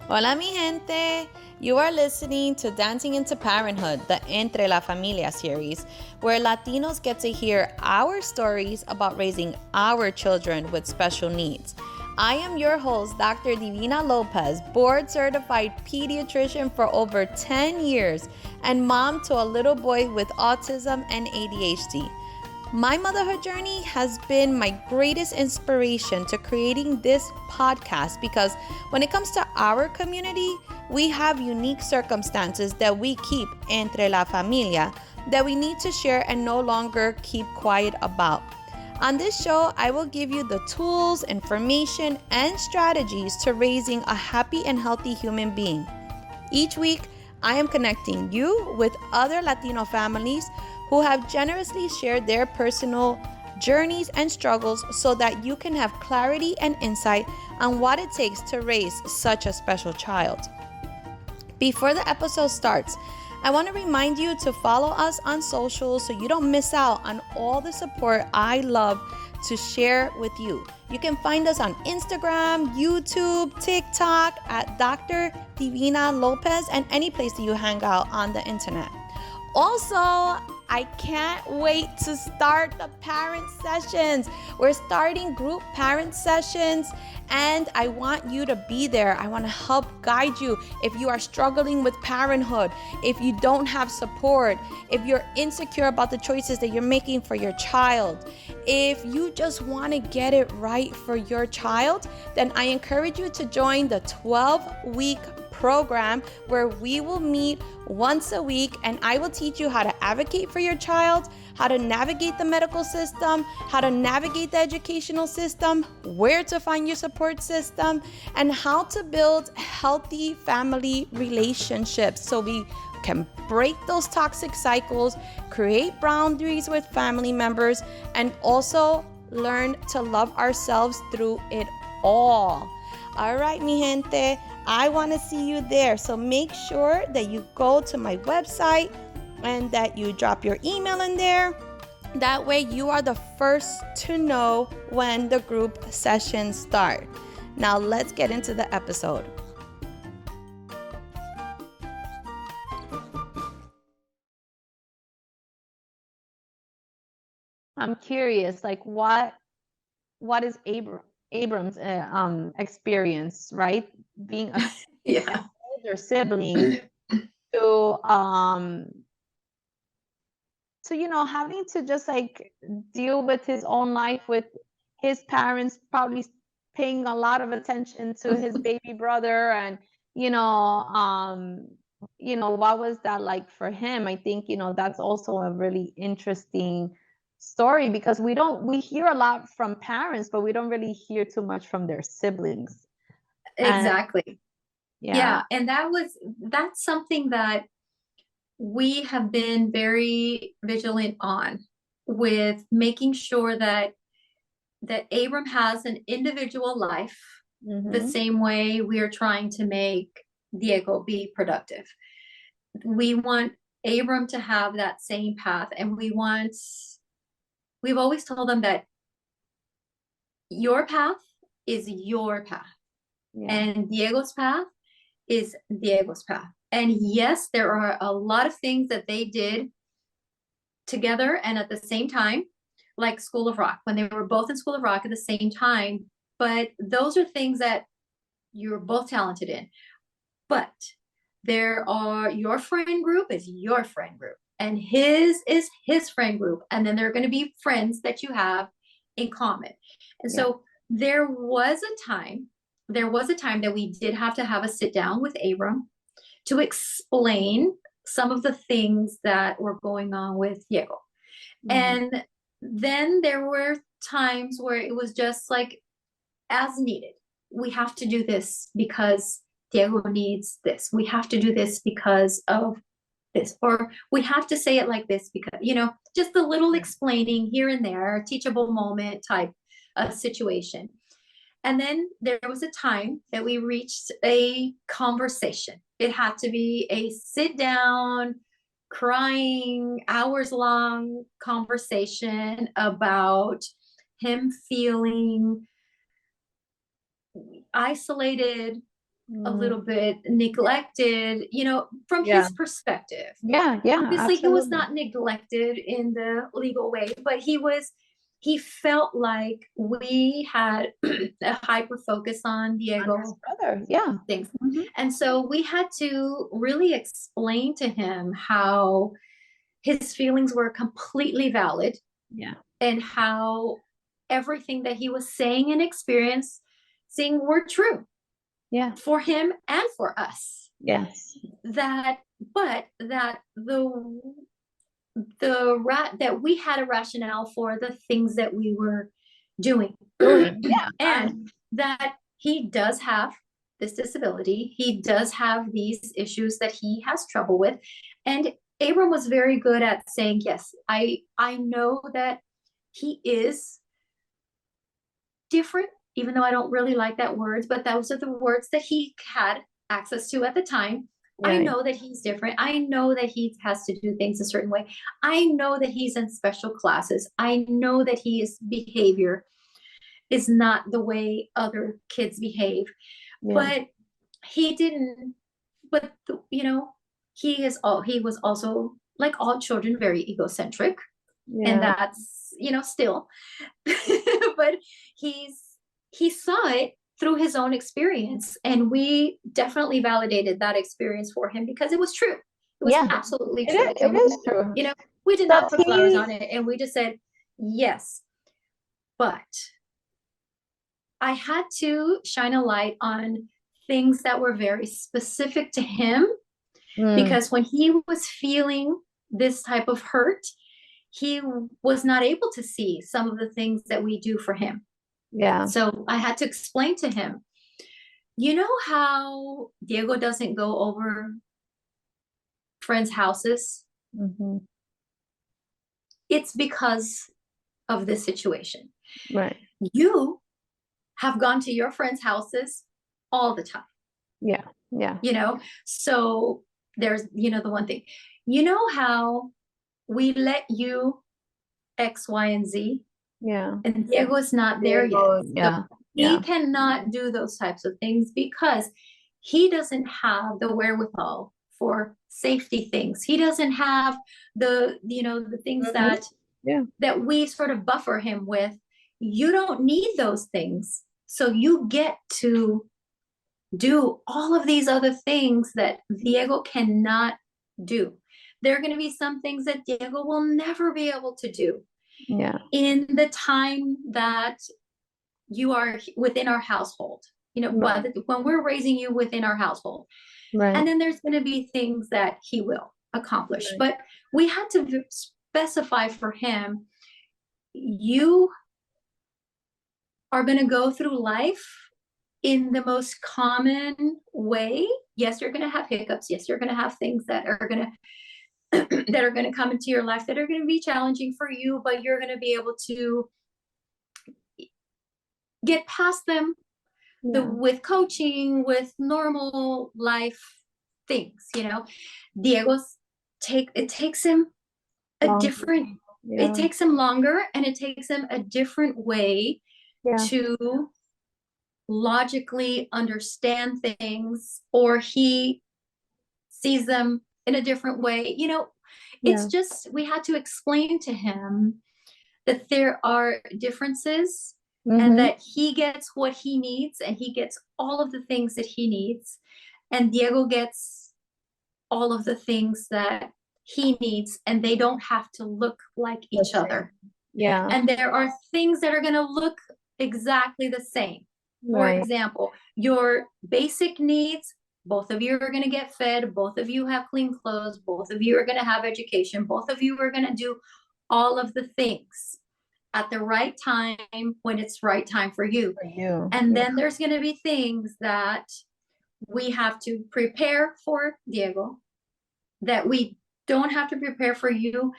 Hola, mi gente. You are listening to Dancing into Parenthood, the Entre la Familia series, where Latinos get to hear our stories about raising our children with special needs. I am your host, Dr. Divina Lopez, board certified pediatrician for over 10 years and mom to a little boy with autism and ADHD. My motherhood journey has been my greatest inspiration to creating this podcast because when it comes to our community, we have unique circumstances that we keep entre la familia that we need to share and no longer keep quiet about. On this show, I will give you the tools, information, and strategies to raising a happy and healthy human being. Each week, I am connecting you with other Latino families who have generously shared their personal journeys and struggles so that you can have clarity and insight on what it takes to raise such a special child. Before the episode starts, I want to remind you to follow us on social so you don't miss out on all the support I love to share with you. You can find us on Instagram, YouTube, TikTok at Dr. Divina Lopez, and any place that you hang out on the internet. Also, I can't wait to start the parent sessions. We're starting group parent sessions, and I want you to be there. I want to help guide you if you are struggling with parenthood, if you don't have support, if you're insecure about the choices that you're making for your child. If you just want to get it right for your child, then I encourage you to join the 12-week program where we will meet once a week and I will teach you how to advocate for your child, how to navigate the medical system, how to navigate the educational system, where to find your support system, and how to build healthy family relationships so we can break those toxic cycles, create boundaries with family members, and also learn to love ourselves through it all. All right, mi gente, I want to see you there. So make sure that you go to my website and that you drop your email in there. That way you are the first to know when the group sessions start. Now let's get into the episode. I'm curious, like what is Abram's experience, right? Being a Yeah. older sibling to having to just like deal with his own life with his parents probably paying a lot of attention to his baby brother, and what was that like for him? I think that's also a really interesting story because we hear a lot from parents, but we don't really hear too much from their siblings. Exactly. Yeah. And that's something that we have been very vigilant on, with making sure that Abram has an individual life, the same way we are trying to make Diego be productive. We want Abram to have that same path, and we've always told them that your path is your path. Yeah. And Diego's path is Diego's path. And yes, there are a lot of things that they did together and at the same time, like School of Rock, when they were both in School of Rock at the same time. But those are things that you're both talented in. But your friend group is your friend group, and his is his friend group. And then there are going to be friends that you have in common. And so there was a time that we did have to have a sit down with Abram to explain some of the things that were going on with Diego. And then there were times where it was just like, as needed. We have to do this because Diego needs this. We have to do this because of this, or we have to say it like this because, just a little explaining here and there, a teachable moment type of situation. And then there was a time that we reached a conversation. It had to be a sit down, crying, hours long conversation about him feeling isolated, a little bit neglected, from Yeah. his perspective. Yeah. Obviously, he was Absolutely. not neglected in the legal way, but he felt like we had a hyper focus on On his Diego brother. Yeah. things. Mm-hmm. And so we had to really explain to him how his feelings were completely valid Yeah. and how everything that he was saying and experiencing were true Yeah. for him and for us. Yes. That, but that that we had a rationale for the things that we were doing. Yeah. And that he does have this disability. He does have these issues that he has trouble with. And Abram was very good at saying, yes, I know that he is different, even though I don't really like that words, but those are the words that he had access to at the time. I Right. know that he's different. I know that he has to do things a certain way. I know that he's in special classes. I know that his behavior is not the way other kids behave. Yeah. But he didn't, but he was also, like all children, very egocentric. And Yeah. that's, still. But he saw it through his own experience, and we definitely validated that experience for him because it was true. It was Yeah. absolutely It true. is, it is true. We did So not put flowers on it, and we just said yes. But I had to shine a light on things that were very specific to him, because when he was feeling this type of hurt, he was not able to see some of the things that we do for him. Yeah. So I had to explain to him, you know how Diego doesn't go over friends' houses? Mm-hmm. It's because of this situation. Right. You have gone to your friends' houses all the time. Yeah. Yeah. So there's, the one thing, how we let you X, Y, and Z, Yeah. and Diego is not there yet. Yeah. He Yeah. cannot do those types of things because he doesn't have the wherewithal for safety things. He doesn't have the things Yeah. that we sort of buffer him with. You don't need those things. So you get to do all of these other things that Diego cannot do. There are going to be some things that Diego will never be able to do. Yeah. In the time that you are within our household, Right. when we're raising you within our household. Right. And then there's going to be things that he will accomplish. Right. But we had to specify for him, you are going to go through life in the most common way. Yes, you're going to have hiccups. Yes, you're going to have things that are going to that are going to come into your life that are going to be challenging for you, but you're going to be able to get past them with coaching, with normal life things. Diego's it takes him it takes him longer, and it takes him a different way to logically understand things, or he sees them in a different way. It's just, we had to explain to him that there are differences, and that he gets what he needs, and he gets all of the things that he needs, and Diego gets all of the things that he needs, and they don't have to look like each other. Yeah. And there are things that are going to look exactly the same. For example, your basic needs, both of you are going to get fed, both of you have clean clothes, both of you are going to have education, both of you are going to do all of the things at the right time, when it's right time for you. And then there's going to be things that we have to prepare for Diego, that we don't have to prepare for you,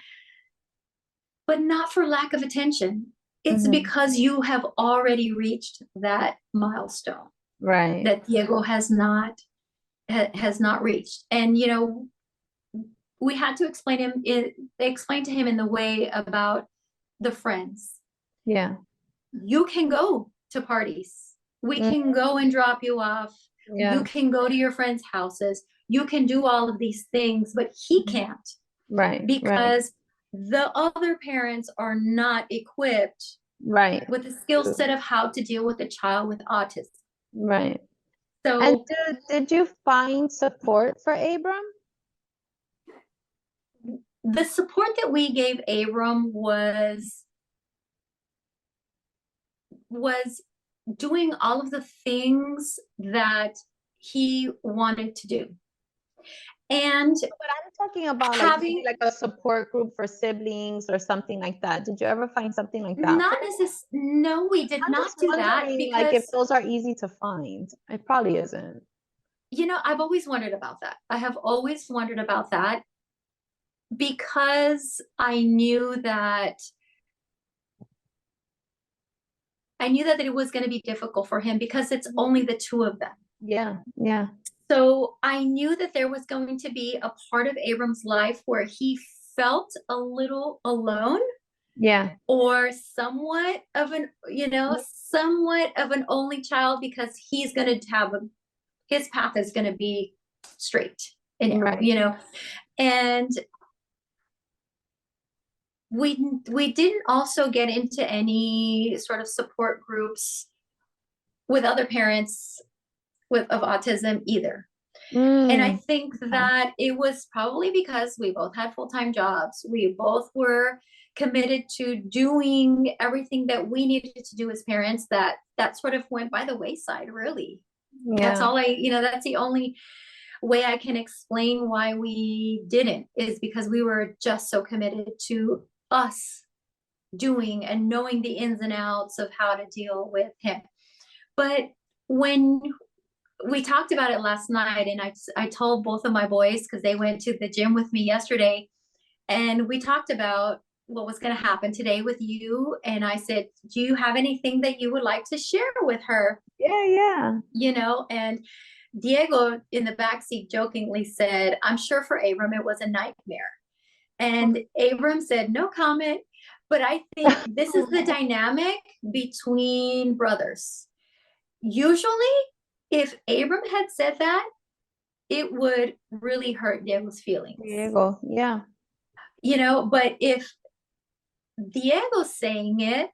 but not for lack of attention. It's because you have already reached that milestone, Right. that Diego has not reached. And we had to explain to him in the way about the friends. Yeah. You can go to parties. We can go and drop you off You Yeah. can go to your friends' houses. You can do all of these things, but he can't Right. Right. because the other parents are not equipped Right. with the skill set of how to deal with a child with autism. Right. And So did you find support for Abram? the support that we gave Abram was doing all of the things that he wanted to do. And But I'm talking about like maybe having like a support group for siblings or something like that. Did you ever find something like that for not him? necessarily, no, we did I'm not just do that wondering like if because, those are easy to find. It probably isn't. I've always wondered about that. I have always wondered about that because I knew that it was going to be difficult for him because it's only the two of them. Yeah. Yeah. So I knew that there was going to be a part of Abram's life where he felt a little alone Yeah. or somewhat of an only child because he's going to have his path is going to be straight and narrow, Right. and we didn't also get into any sort of support groups with other parents of autism either. And I Mm. think Okay. that it was probably because we both had full-time jobs. We both were committed to doing everything that we needed to do as parents that sort of went by the wayside, really. That's Yeah. all that's the only way I can explain why we didn't, is because we were just so committed to us doing and knowing the ins and outs of how to deal with him. But when we talked about it last night, and I told both of my boys because they went to the gym with me yesterday, and we talked about what was going to happen today with you. And I said, do you have anything that you would like to share with her? Yeah. Yeah. And Diego in the backseat jokingly said, I'm sure for Abram it was a nightmare. And Abram said, no comment. But I think this is the dynamic between brothers. Usually, if Abram had said that, it would really hurt Diego's feelings. Diego. Yeah. But if Diego's saying it,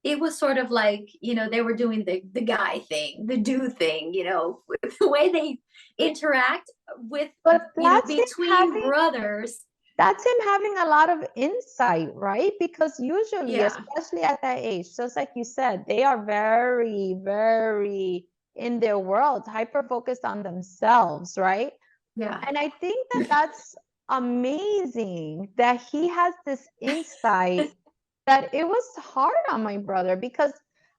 it was sort of like, they were doing the guy thing, the do thing, the way they interact with, But between brothers. that's him having a lot of insight, right? Because usually, Yeah. especially at that age, just like you said, they are very, very in their world, hyper focused on themselves, right? Yeah. And I think that that's amazing that he has this insight that it was hard on my brother because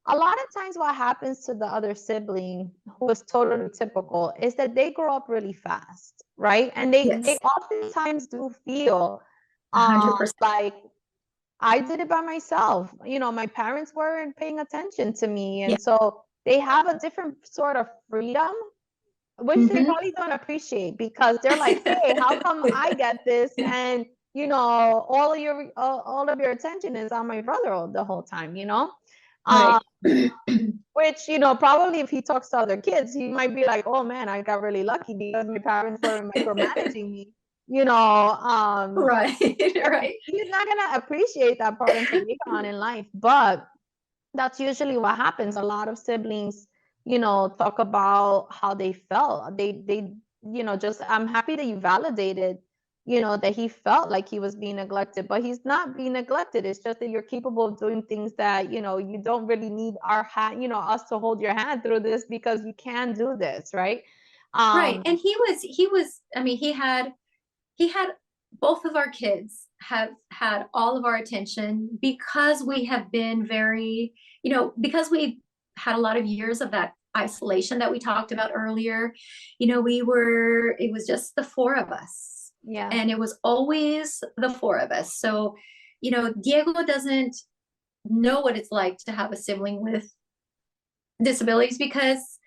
a lot of times what happens to the other sibling who is totally typical is that they grow up really fast, right? And they Yes. oftentimes do feel 100%. like I did it by myself. My parents weren't paying attention to me. Yeah. And so they have a different sort of freedom, which they Mm-hmm. probably don't appreciate because they're like, hey, how come I get this? And all of your attention is on my brother the whole time. Right. Um, which, probably if he talks to other kids, he might be like, oh man, I got really lucky because my parents weren't micromanaging me, Right. Right. he's not gonna appreciate that part until later on in life. But that's usually what happens. A lot of siblings, talk about how they felt. Just I'm happy that you validated, that he felt like he was being neglected, but he's not being neglected. It's just that you're capable of doing things that, you don't really need our hand, us to hold your hand through this because you can do this, right? Right. And I mean, he had both of our kids have had all of our attention because we have been very, because we had a lot of years of that isolation that we talked about earlier. It was just the four of us, Yeah. and it was always the four of us. So, Diego doesn't know what it's like to have a sibling with disabilities because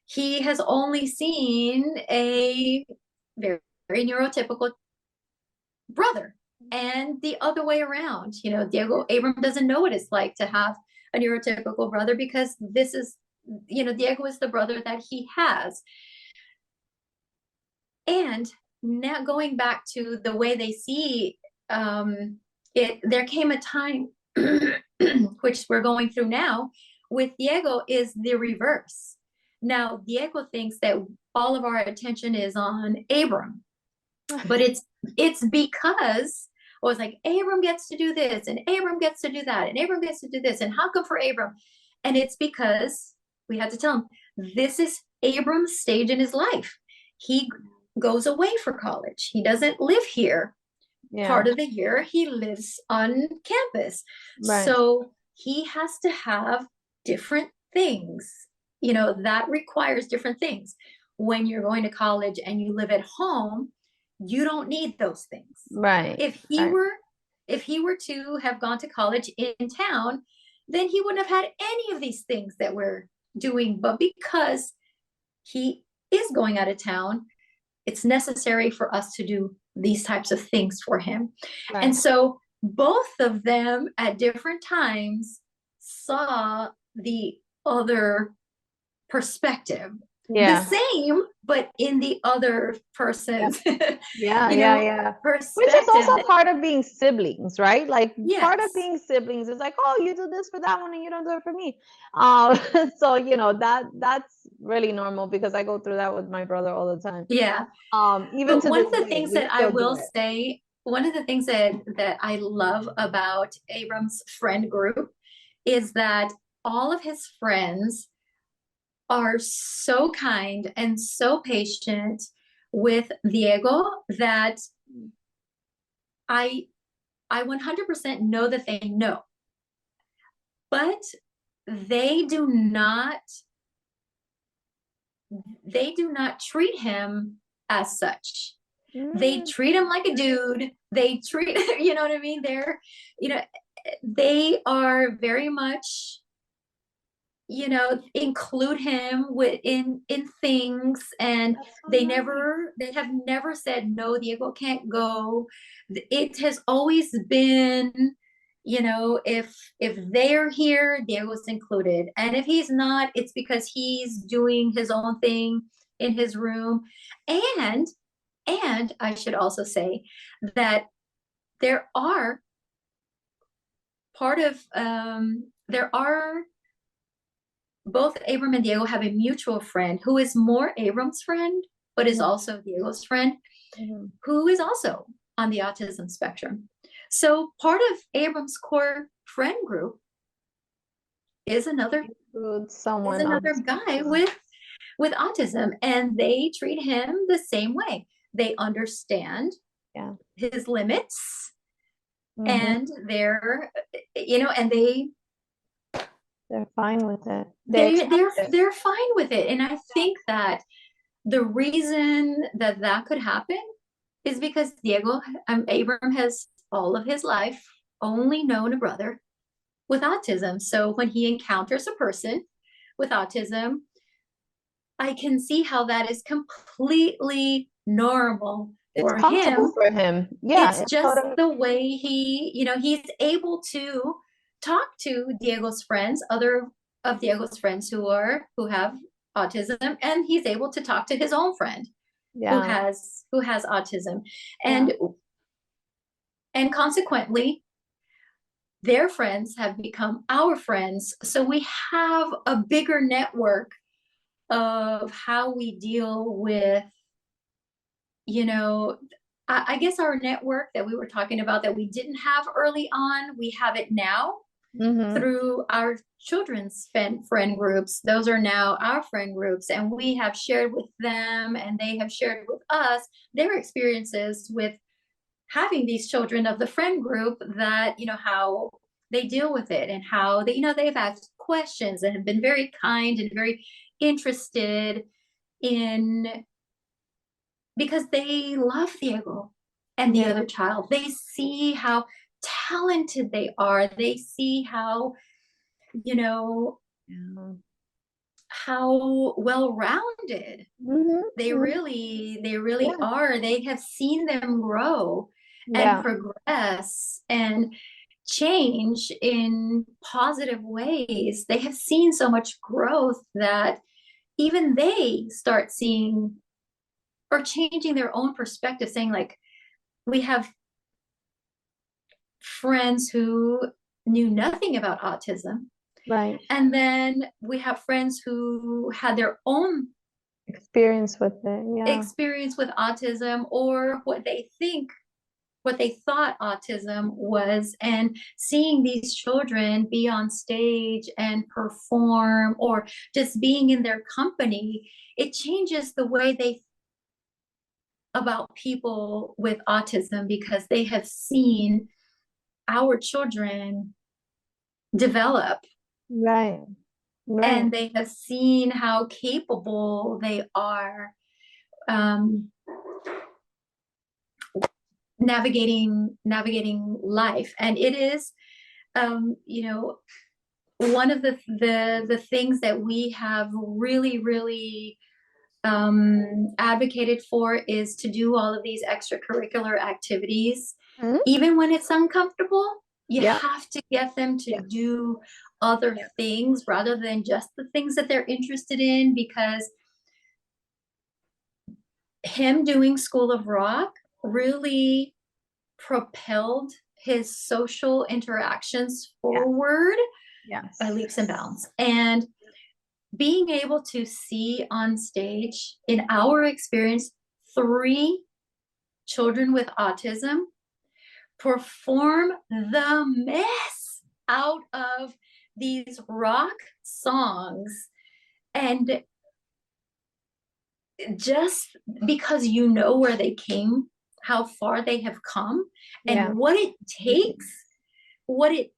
he has only seen a very, very neurotypical brother, and the other way around. Abram doesn't know what it's like to have a neurotypical brother because this is Diego is the brother that he has. And now going back to the way they see it, there came a time, which we're going through now, with Diego is the reverse. Now, Diego thinks that all of our attention is on Abram, but it's because it was like Abram gets to do this, and Abram gets to do that, and Abram gets to do this, and how come for Abram? And it's because we had to tell him this is Abram's stage in his life. He goes away for college. He doesn't live here. Yeah. Part of the year he lives on campus. Right. So he has to have different things, that requires different things. When you're going to college and you live at home, you don't need those things. Right. If he were to have gone to college in town, then he wouldn't have had any of these things that we're doing. But because he is going out of town, it's necessary for us to do these types of things for him. Right. And so both of them at different times saw the other perspective. The same, but in the other person's perspective. Which is also part of being siblings, right? Like part of being siblings is like, oh, you do this for that one and you don't do it for me. So that's really normal, because I go through that with my brother all the time. Yeah. Even to one of the things that I will say, one of the things that I love about Abram's friend group is that all of his friends are so kind and so patient with Diego that I 100% know that they know, but they do not treat him as such. They treat him like a dude. They treat, you know what I mean? They are very much, include him in things, and they have never said, no, Diego can't go. It has always been, if they're here, Diego's included. And if he's not, it's because he's doing his own thing in his room. And I should also say that there are both Abram and Diego have a mutual friend who is more Abram's friend, but is also Diego's friend, who is also on the autism spectrum. So part of Abram's core friend group is another guy with autism, and they treat him the same way. They understand his limits, and they're fine with it. They're fine with it. And I think that the reason that could happen is because Abram has all of his life only known a brother with autism. So when he encounters a person with autism, I can see how that is completely normal for him. Yeah. It's just the way he's able to talk to Diego's friends, other of Diego's friends who have autism, and he's able to talk to his own friend who has autism, and consequently their friends have become our friends. So we have a bigger network of how we deal with, I guess our network that we were talking about that we didn't have early on, we have it now through our children's friend groups. Those are now our friend groups, and we have shared with them, and they have shared with us their experiences with having these children of the friend group, that how they deal with it, and how they've asked questions and have been very kind and very interested in, because they love Diego and the other child. They see how talented they are. They see how, how well-rounded they really are. They have seen them grow and progress and change in positive ways. They have seen so much growth that even they start seeing or changing their own perspective, saying like, we have friends who knew nothing about autism. Right. And then we have friends who had their own Experience with it. Yeah. experience with autism, or what they thought autism was, and seeing these children be on stage and perform, or just being in their company, it changes the way they about people with autism, because they have seen our children develop, Right. Right. and they have seen how capable they are, um, navigating life. And it is, you know, one of the things that we have really advocated for is to do all of these extracurricular activities, Mhm. even when it's uncomfortable. You Yeah. have to get them to Yeah. do other Yeah. things rather than just the things that they're interested in, because him doing School of Rock really propelled his social interactions forward Yes. by leaps and bounds. And being able to see on stage, in our experience, 3 children with autism perform the mess out of these rock songs, and just because you know where they came, how far they have come, and Yeah. what it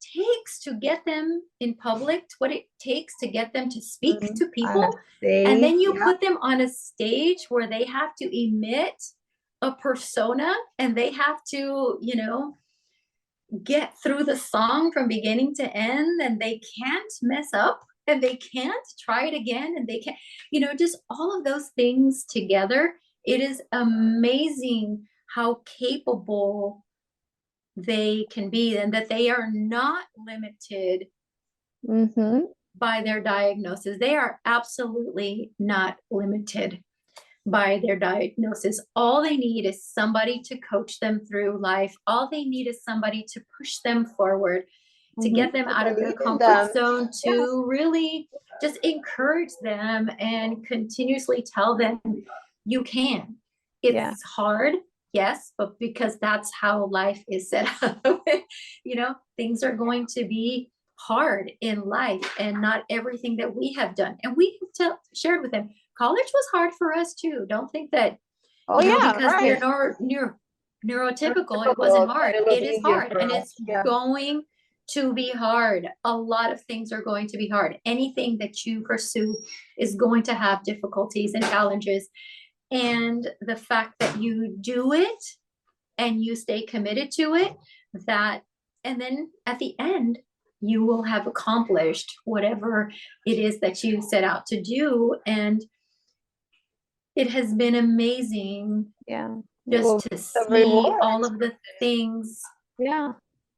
takes to get them in public, what it takes to get them to speak to On a people. And stage. then you Yeah. put them on a stage where they have to emit a persona, and they have to, get through the song from beginning to end, and they can't mess up, and they can't try it again, and they can't, just all of those things together. It is amazing how capable they can be, and that they are not limited Mm-hmm. by their diagnosis. They are absolutely not limited by their diagnosis. All they need is somebody to coach them through life. All they need is somebody to push them forward, to Mm-hmm. get them To out of their believe in comfort them. zone, Yes. to really just encourage them and continuously tell them, you can. Yeah. It's hard, yes, but because that's how life is set up. Things are going to be hard in life, and not everything that we have done. And we have shared with them, college was hard for us too. Don't think that, Oh yeah, because right. we're neurotypical, it wasn't Typical, that hard. it was It is easier hard, for and us. it's Yeah. going to be hard. A lot of things are going to be hard. Anything that you pursue is going to have difficulties and challenges. And the fact that you do it and you stay committed to it, and then at the end, you will have accomplished whatever it is that you set out to do. And it has been amazing Yeah. It will just to be the see all rewards. of the things Yeah.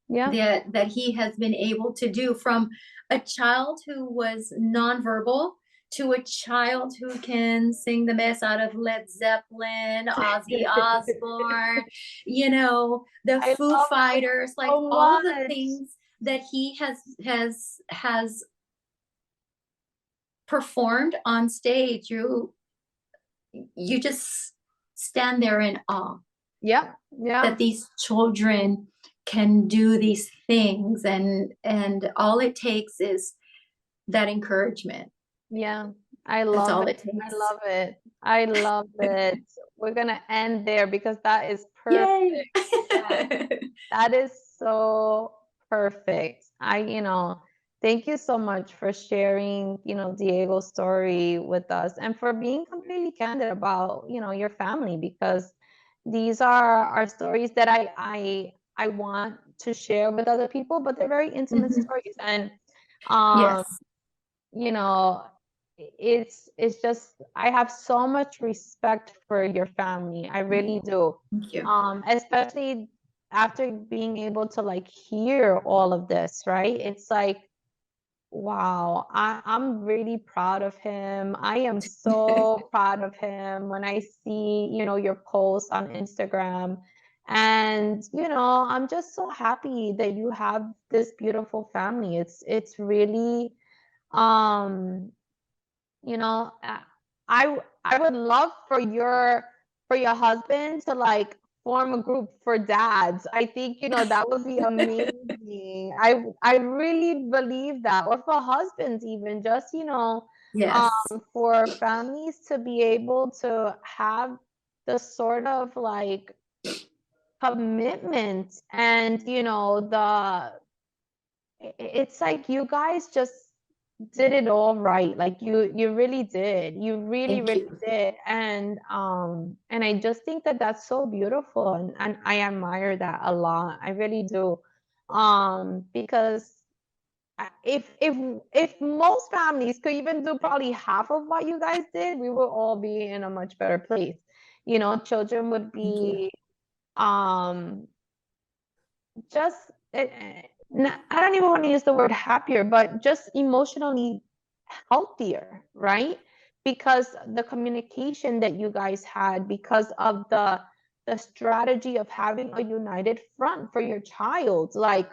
Yeah. that he has been able to do, from a child who was nonverbal to a child who can sing the mess out of Led Zeppelin, Ozzy Osbourne, the I Foo love it Fighters, like so all the much. things that he has performed on stage. You just stand there in awe Yeah. Yeah. that these children can do these things, and all it takes is that encouragement. Yeah. I That's love all it. it I takes. love it. I love it. We're gonna end there because that is Yay. perfect. Yeah. That is so perfect. Thank you so much for sharing, Diego's story with us, and for being completely candid about, your family, because these are stories that I want to share with other people, but they're very intimate Mhm. stories. And um, Yes. you know, it's just, I have so much respect for your family. I really do. Thank you. Especially after being able to like hear all of this, right? It's like, wow, I'm really proud of him. I am so proud of him when I see, your posts on Instagram. And, I'm just so happy that you have this beautiful family. It's really, um, you know, uh, I would love for your husband to like form a group for dads. I think, that would be amazing. I really believe that. Or for husbands even, just, Yes. for families to be able to have the sort of like commitment and, it's like you guys just did it all right. Like you really did. You really, Thank really you. did. And I just think that that's so beautiful, and I admire that a lot. I really do. Because if most families could even do probably half of what you guys did, we would all be in a much better place. Children would Thank you. be um just I don't even want to use the word happier, but just emotionally healthier, right? Because the communication that you guys had, because of the strategy of having a united front for your child, like,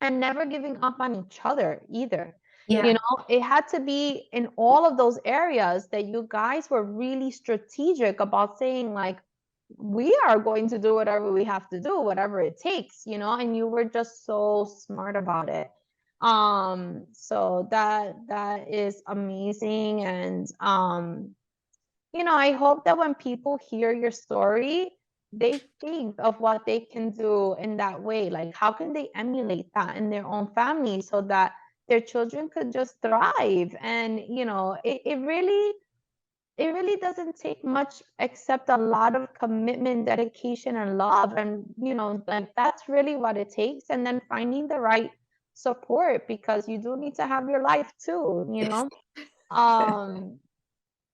and never giving up on each other either. Yeah. It had to be in all of those areas that you guys were really strategic about saying, like, we are going to do whatever we have to do, whatever it takes, and you were just so smart about it. So that is amazing. And I hope that when people hear your story, they think of what they can do in that way. Like, how can they emulate that in their own family so that their children could just thrive? And, it really doesn't take much except a lot of commitment, dedication, and love. And, like, that's really what it takes. And then finding the right support, because you do need to have your life too, Yes. Um,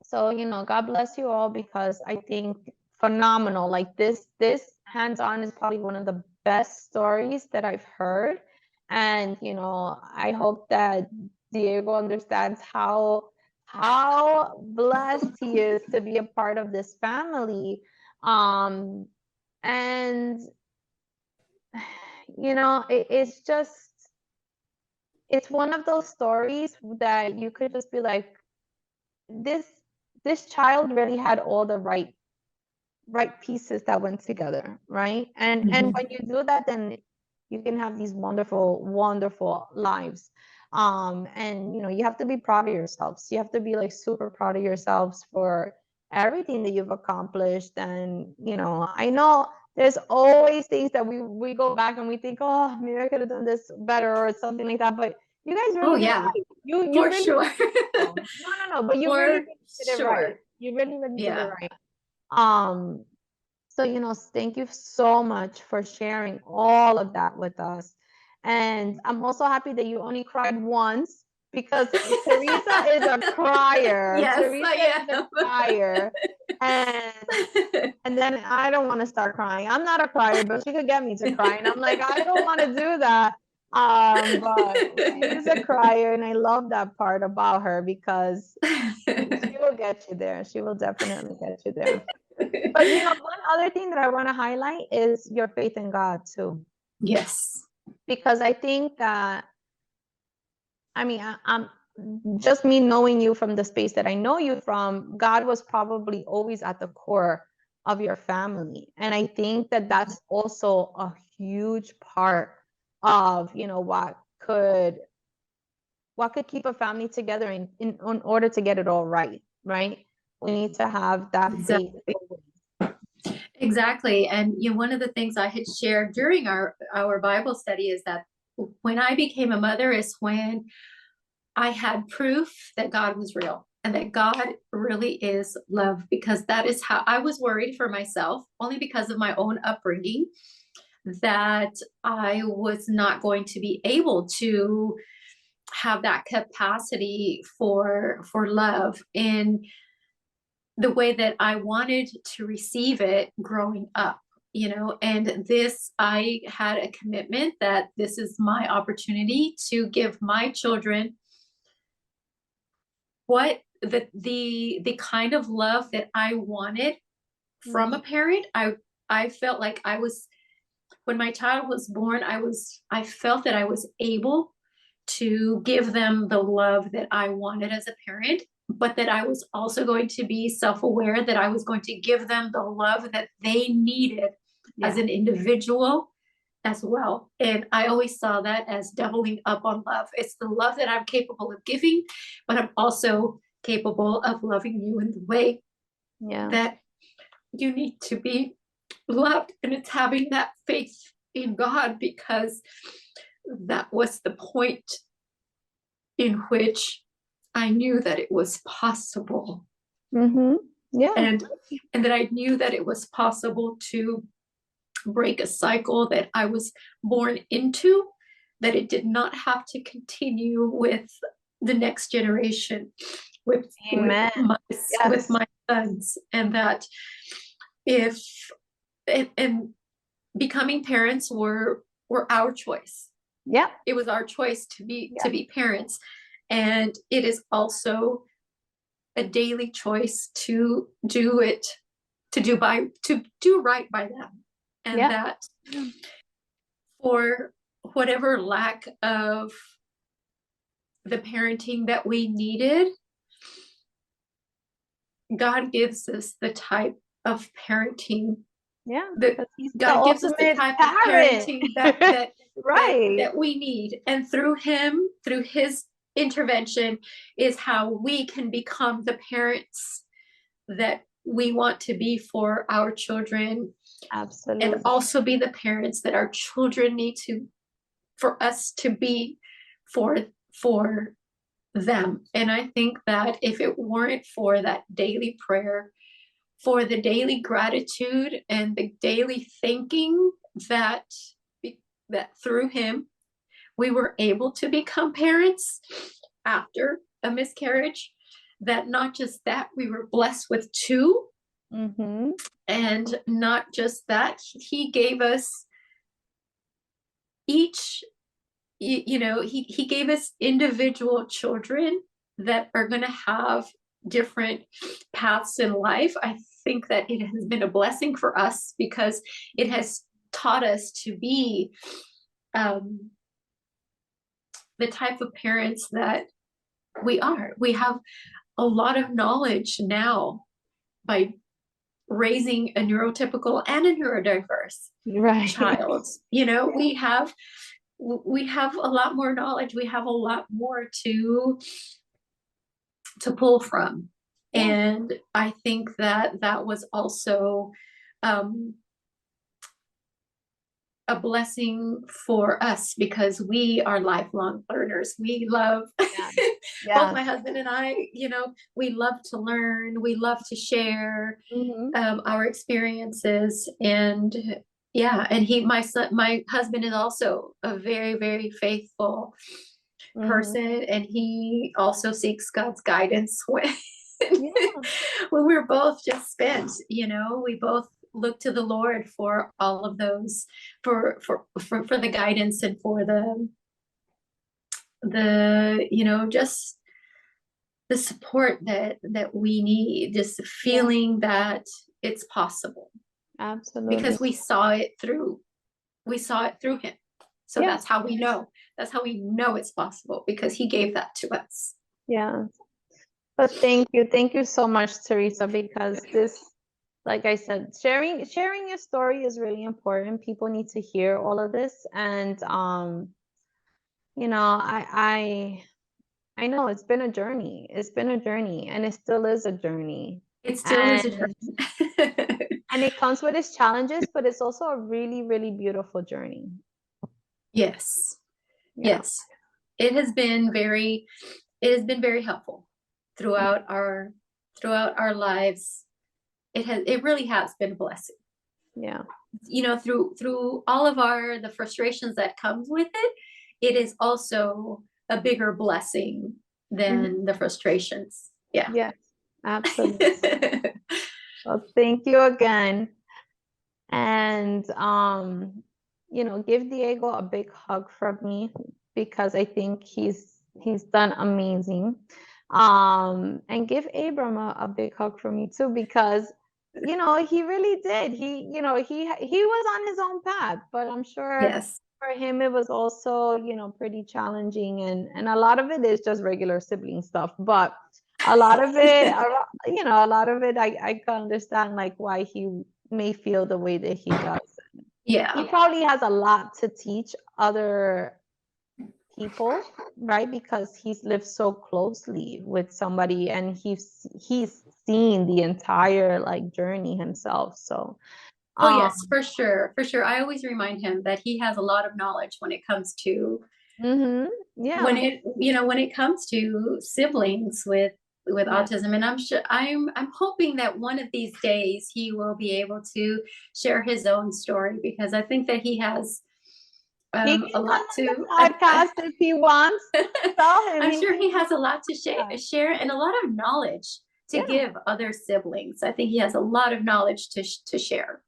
so, God bless you all, because I think phenomenal. Like, this hands-on is probably one of the best stories that I've heard. And, I hope that Diego understands how blessed he is to be a part of this family. Um, and it's just, it's one of those stories that you could just be like, this this child really had all the right pieces that went together, right? And Mhm. when you do that, then you can have these wonderful, wonderful lives. And you have to be proud of yourselves. You have to be like super proud of yourselves for everything that you've accomplished. And I know there's always things that we go back and we think, oh, maybe I could have done this better or something like that. But you guys Oh really did it yeah, right. You for really sure. no, no, but you really, For really did it right. sure. You really, really did it Yeah. right. Um, so, thank you so much for sharing all of that with us. And I'm also happy that you only cried once, because Theresa is a crier. Yes, Teresa I is a am. crier. And and then I don't want to start crying. I'm not a crier, but she could get me to cry. And I'm like, I don't want to do that. But she is a crier, and I love that part about her, because she will get you there. She will definitely get you there. But one other thing that I want to highlight is your faith in God too, Yes. because I think that, I mean, I'm just me knowing you from the space that I know you from. God was probably always at the core of your family, and I think that that's also a huge part of what could keep a family together in order to get it all right, right? We need to have that faith. Exactly. Exactly. And one of the things I had shared during our Bible study is that when I became a mother is when I had proof that God was real and that God really is love, because that is how I was worried for myself, only because of my own upbringing, that I was not going to be able to have that capacity for love in the way that I wanted to receive it growing up. and this, I had a commitment that this is my opportunity to give my children what the kind of love that I wanted from a parent. I felt like when my child was born, I felt that I was able to give them the love that I wanted as a parent, but that I was also going to be self-aware that I was going to give them the love that they needed as an individual as well. And I always saw that as doubling up on love. It's the love that I'm capable of giving, but I'm also capable of loving you in the way that you need to be loved. And it's having that faith in God, because that was the point in which I knew that it was possible. And that I knew that it was possible to break a cycle that I was born into, that it did not have to continue with the next generation, with my sons. And that and becoming parents were our choice. It was our choice to be parents. And it is also a daily choice to do right by them. And that for whatever lack of the parenting that we needed, God gives us the type of parenting. God gives us the type of parenting that we need. And through his intervention is how we can become the parents that we want to be for our children. Absolutely. And also be the parents that our children need for us to be for them. And I think that if it weren't for that daily prayer, for the daily gratitude and the daily thinking that through him we were able to become parents after a miscarriage, that not just that, we were blessed with two. And not just that, he gave us each, he gave us individual children that are going to have different paths in life. I think that it has been a blessing for us, because it has taught us to be the type of parents that we are. We have a lot of knowledge now by raising a neurotypical and a neurodiverse child. We have a lot more knowledge. We have a lot more to pull from. And I think that was also a blessing for us, because we are lifelong learners. We love both my husband and I, we love to learn, we love to share our experiences. And my husband is also a very, very faithful person, and he also seeks God's guidance when we're both just spent. We both look to the Lord for all of those, for the guidance, and for just the support that we need, just the feeling that it's possible. Absolutely. Because we saw it through him. So that's how we know it's possible, because he gave that to us. But thank you so much, Theresa, because this, like I said, sharing your story is really important. People need to hear all of this. And I know it's been a journey. And it still is a journey. It still is a journey. And it comes with its challenges, but it's also a really, really beautiful journey. Yes. It has been very helpful throughout our lives. It really has been a blessing. Through all of the frustrations that comes with it, it is also a bigger blessing than the frustrations. Yes, absolutely. Well, thank you again. And give Diego a big hug from me, because I think he's done amazing. And give Abram a big hug from me too, because he really did. He was on his own path, but I'm sure Yes. for him it was also, pretty challenging, and a lot of it is just regular sibling stuff, but a lot of it, I can understand like why he may feel the way that he does. He Yeah. probably has a lot to teach other people, right? Because he's lived so closely with somebody, and he's seen the entire like journey himself. So, Oh, yes, for sure. For sure. I always remind him that he has a lot of knowledge when it comes to yeah, when it comes to siblings with yeah. autism. And I'm hoping that one of these days he will be able to share his own story, because I think that he has He a can come lot on the to podcast if he wants. Tell him I'm he sure can he come has a lot to on. share and a lot of knowledge to Yeah. give other siblings. I think he has a lot of knowledge to share.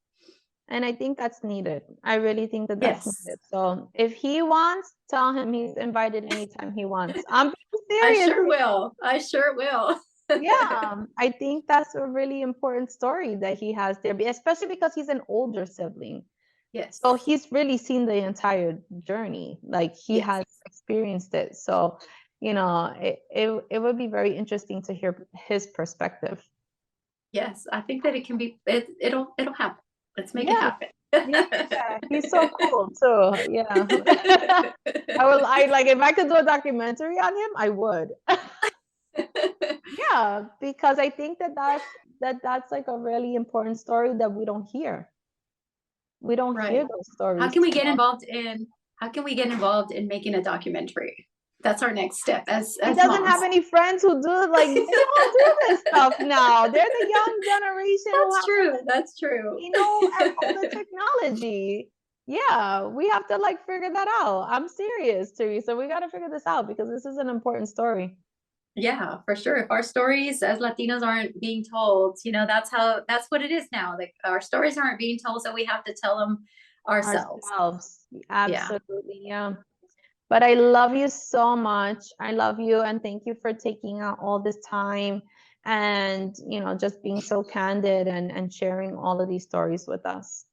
And I think that's needed. I really think that that's Yes, needed. So if he wants, tell him he's invited anytime he wants. I'm being I serious. sure will. I sure will. Yeah, I think that's a really important story that he has there, especially because he's an older sibling. Yes, So he's really seen the entire journey. Like he yes, has experienced it. So, it would be very interesting to hear his perspective. yes. I think that it'll happen. Let's make it Yeah. happen. Yeah, he's so cool too. Yeah. I like if I could do a documentary on him, I would. Yeah, because I think that's like a really important story that we don't hear. We don't hear Right. those How stories can we too get often. involved in how can we get involved in making a documentary? That's our next step He as doesn't moms. have any friends who do like they don't do this stuff now. They're the young generation who That's have true. That's true. all the technology. Yeah, we have to like figure that out. I'm serious, Theresa. We got to figure this out because this is an important story. Yeah, for sure. If our stories as Latinos aren't being told, that's what it is now. Like our stories aren't being told, so we have to tell them ourselves. Ourselves. Yeah. Absolutely. Yeah. But I love you so much. I love you, and thank you for taking out all this time and, just being so candid and sharing all of these stories with us.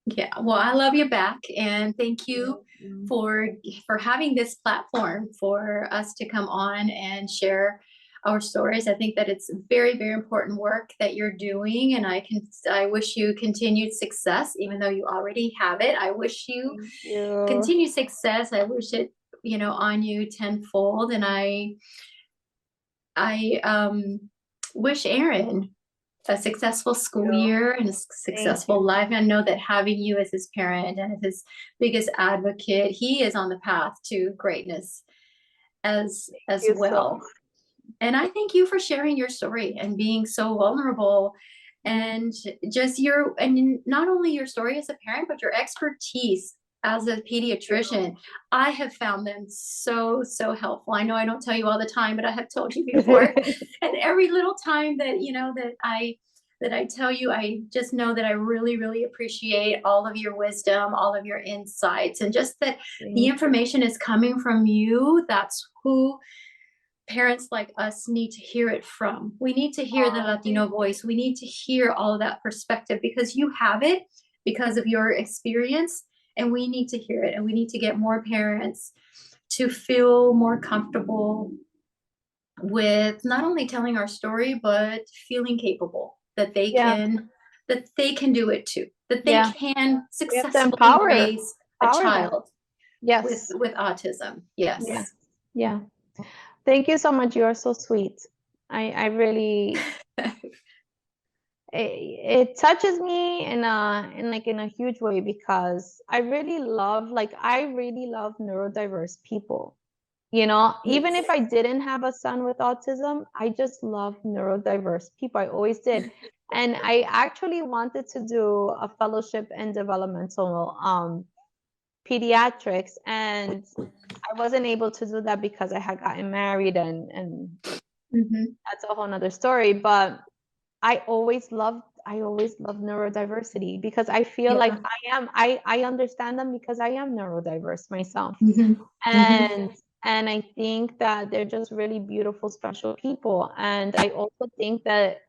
Yeah. Well, I love you back, and thank you Mhm. for having this platform for us to come on and share our stories. I think that it's very, very important work that you're doing, and I wish you continued success, even though you already have it. I wish you Thank you. continued success. I wish it, on you tenfold. And I wish Aaron a successful school year and a Thank successful you. life. And I know that having you as his parent and as his biggest advocate, he is on the path to greatness as You so well. And I thank you for sharing your story and being so vulnerable, much. and just and not only your story as a parent, but your expertise as a pediatrician. I have found them so, so helpful. I know I don't tell you all the time, but I have told you before. And every little time that, that I tell you, I just know that I really, really appreciate all of your wisdom, all of your insights, and just that the Thank you. information is coming from you. That's who parents like us need to hear it from. We need to hear the Latino Thank you. voice. We need to hear all of that perspective, because you have it because of your experience, and we need to hear it. And we need to get more parents to feel more comfortable with not only telling our story, but feeling capable that they Yeah, can do it too, that they yeah. can We have to successfully empower raise a empower them. child with Yes. autism. Yeah. Yes. Yeah. Thank you so much. You are so sweet. I really it touches me in a huge way, because I really love neurodiverse people. Even if Yes. I didn't have a son with autism, I just love neurodiverse people. I always did. And I actually wanted to do a fellowship in developmental pediatrics, and I wasn't able to do that because I had gotten married, and Mhm. that's a whole nother story. But I always loved always love neurodiversity because I feel like I understand them because I am neurodiverse myself. And I think that they're just really beautiful, special people. And I also think that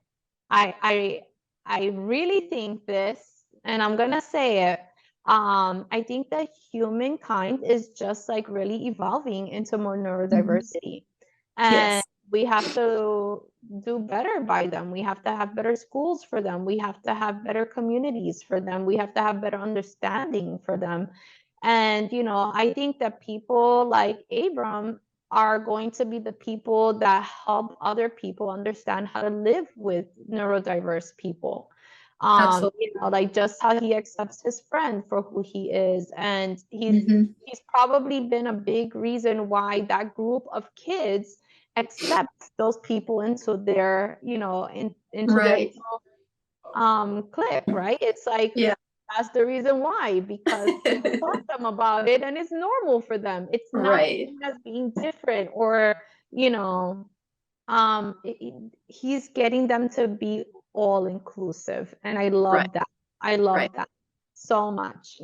I I I really think this, and I'm gonna say it. I think that humankind is just like really evolving into more neurodiversity, and Yes. we have to do better by them. We have to have better schools for them. We have to have better communities for them. We have to have better understanding for them. And I think that people like Abram are going to be the people that help other people understand how to live with neurodiverse people. Absolutely. Like just how he accepts his friend for who he is. And Mhm. he's probably been a big reason why that group of kids accept those people into their, into their Right. clique, right? It's like Yeah. that's the reason why, because people taught them about it and it's normal for them. It's not Right. seen as being different or, you know, he's getting them to be all inclusive. And I Right. love that. I Right. love that so much,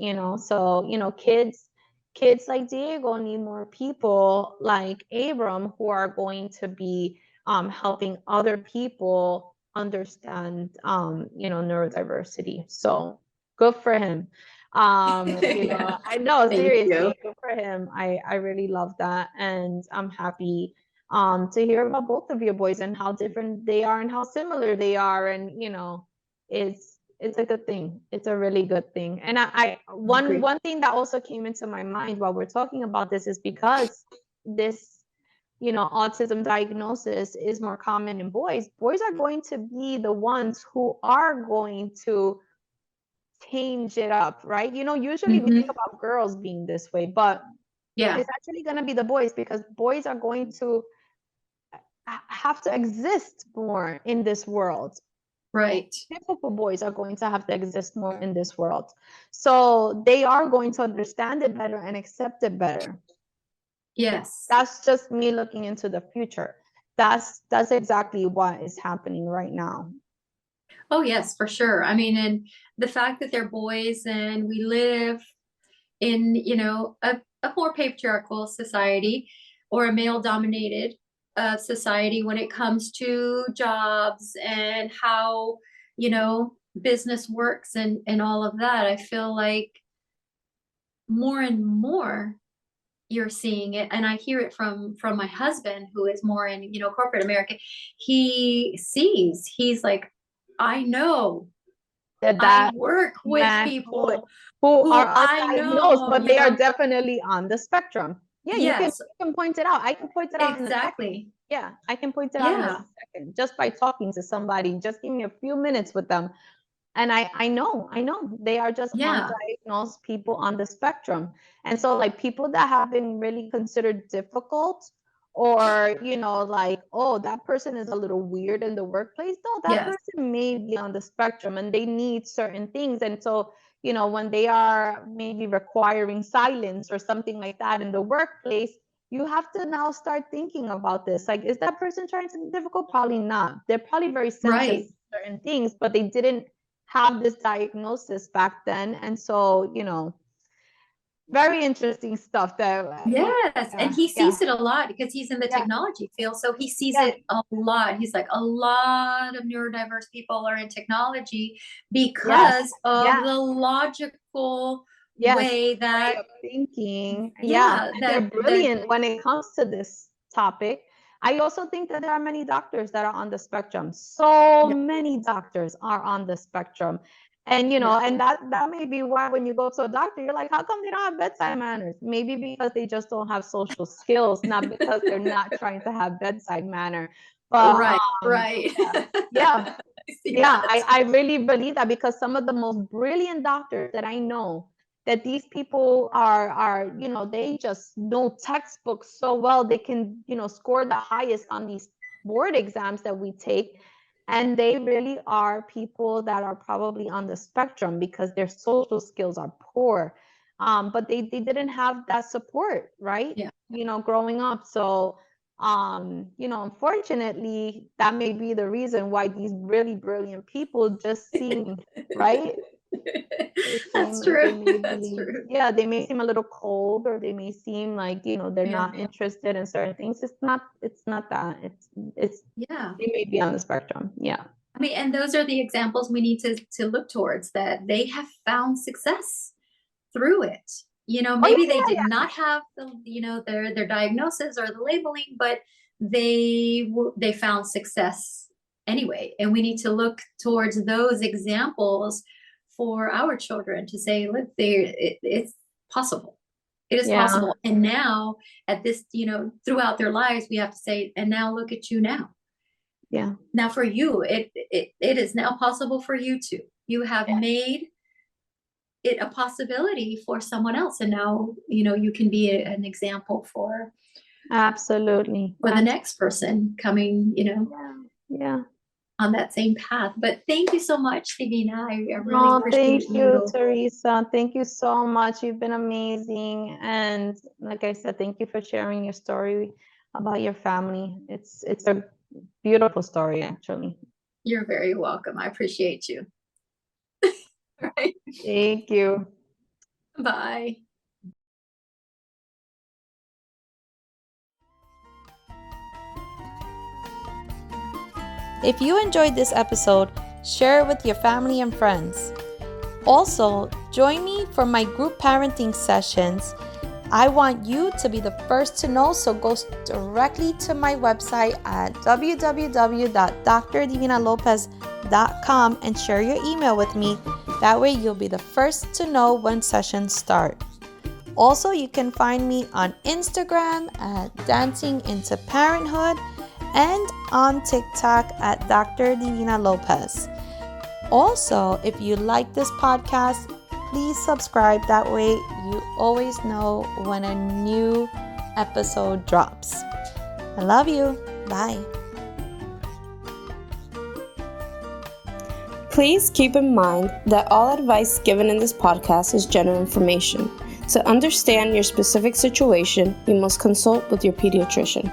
So, kids like Diego need more people like Abram who are going to be helping other people understand neurodiversity. So good for him. Yeah. I know, Thank seriously, you. good for him. I really love that, and I'm happy to hear about both of your boys and how different they are and how similar they are, and it's a good thing. It's a really good thing. And I one Agree. one thing that also came into my mind while we're talking about this is because this autism diagnosis is more common in boys. Boys are going to be the ones who are going to change it up, right? Usually we think Mhm. about girls being this way, but Yeah. it's actually going to be the boys because boys are going to have to exist more in this world. Right. Typical boys are going to have to exist more in this world. So they are going to understand it better and accept it better. Yes. That's just me looking into the future. That's exactly what is happening right now. Oh, yes, for sure. I mean, and the fact that they're boys and we live in, a more patriarchal society or a male dominated society when it comes to jobs and how, business works and all of that. I feel like more and more you're seeing it, and I hear it from my husband who is more in corporate America. He's like, I know, I That work with man people who are who I undiagnosed, know, but they are definitely on the spectrum. Yeah, yes, you can point it out. I can point it out in a second. exactly, Yeah, I can point it out in a yeah, second just by talking to somebody. Just give me a few minutes with them. And I know they are just yeah, undiagnosed people on the spectrum. And so like people that have been really considered difficult or like, oh, that person is a little weird in the workplace. No, that yes, person may be on the spectrum and they need certain things. And so when they are maybe requiring silence or something like that in the workplace, you have to now start thinking about this. Like, is that person trying to be difficult? Probably not. They're probably very sensitive right, to certain things, but they didn't have this diagnosis back then. And so, very interesting stuff that, yes. And he yeah, sees it a lot because he's in the yeah, technology field, so he sees yeah, it a lot. He's like, a lot of neurodiverse people are in technology yes, because of yeah, the logical yes, way way that, of thinking. Yeah, yeah, and they're that brilliant when it comes to this topic. I also think that there are many doctors that are on the spectrum. So yeah, many doctors are on the spectrum. And yeah, and that may be why when you go to a doctor, you're like, how come they don't have bedside manners? Maybe because they just don't have social skills, not because they're not trying to have bedside manner. But right, right. yeah, yeah, I see yeah, that. I really believe that because some of the most brilliant doctors that I know, that these people are they just know textbooks so well they can score the highest on these board exams that we take, and they really are people that are probably on the spectrum because their social skills are poor, but they didn't have that support, right? Yeah. Growing up. So Unfortunately, that may be the reason why these really brilliant people just seem, right? They seem That's like they true. may That's be, true. yeah, they may seem a little cold, or they may seem like, they're Yeah. not interested in certain things. It's not that. It's Yeah. they may be on the spectrum. Yeah. I mean, and those are the examples we need to look towards, that they have found success through it. Oh Maybe they yeah, did not have their diagnosis or the labeling, but they found success anyway. And we need to look towards those examples for our children to say, look, it's possible. It is yeah, possible. And now at this, throughout their lives, we have to say, and now look at you now. yeah, Now for you, it is now possible for you too. You have yeah. made it a possibility for someone else, and now you can be an example for Absolutely. the next person coming Yeah, yeah. on that same path. But thank you so much, Divina. I really No, appreciate thank you, you. Theresa. Thank you so much. You've been amazing. And like I said, thank you for sharing your story about your family. It's a beautiful story, actually. You're very welcome. I appreciate you. All right. Thank you. Bye. If you enjoyed this episode, share it with your family and friends. Also, join me for my group parenting sessions. I want you to be the first to know, so go directly to my website at www.drdivinalopez.com and share your email with me. That way you'll be the first to know when sessions start. Also, you can find me on Instagram at Dancing into Parenthood and on TikTok at Dr. Divina Lopez. Also, if you like this podcast, please subscribe. That way you always know when a new episode drops. I love you. Bye. Please keep in mind that all advice given in this podcast is general information. To understand your specific situation, you must consult with your pediatrician.